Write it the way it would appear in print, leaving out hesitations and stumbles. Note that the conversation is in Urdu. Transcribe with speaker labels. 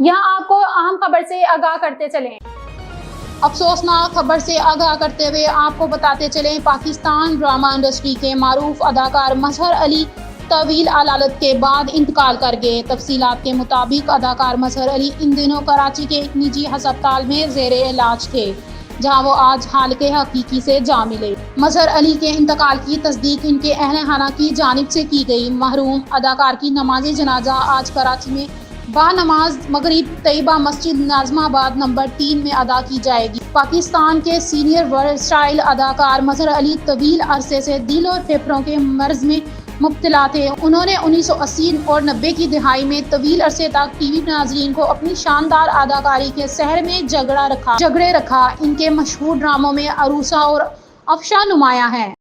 Speaker 1: یہاں آپ کو اہم خبر سے آگاہ کرتے چلیں۔ افسوسناک خبر سے آگاہ کرتے ہوئے آپ کو بتاتے چلیں، پاکستان ڈرامہ انڈسٹری کے معروف اداکار مظہر علی طویل علالت کے بعد انتقال کر گئے۔ تفصیلات کے مطابق اداکار مظہر علی ان دنوں کراچی کے ایک نجی ہسپتال میں زیر علاج تھے، جہاں وہ آج حالت حقیقی سے جا ملے۔ مظہر علی کے انتقال کی تصدیق ان کے اہل خانہ کی جانب سے کی گئی۔ مرحوم اداکار کی نماز جنازہ آج کراچی میں با نماز مغرب طیبہ مسجد ناظم آباد نمبر 3 میں ادا کی جائے گی۔ پاکستان کے سینئر ورسٹائل اداکار مظہر علی طویل عرصے سے دل اور پھیپھڑوں کے مرض میں مبتلا تھے۔ انہوں نے 1980 اور 90 کی دہائی میں طویل عرصے تک ٹی وی ناظرین کو اپنی شاندار اداکاری کے سحر میں جگڑے رکھا۔ ان کے مشہور ڈراموں میں عروسہ اور افشاں نمایاں ہیں۔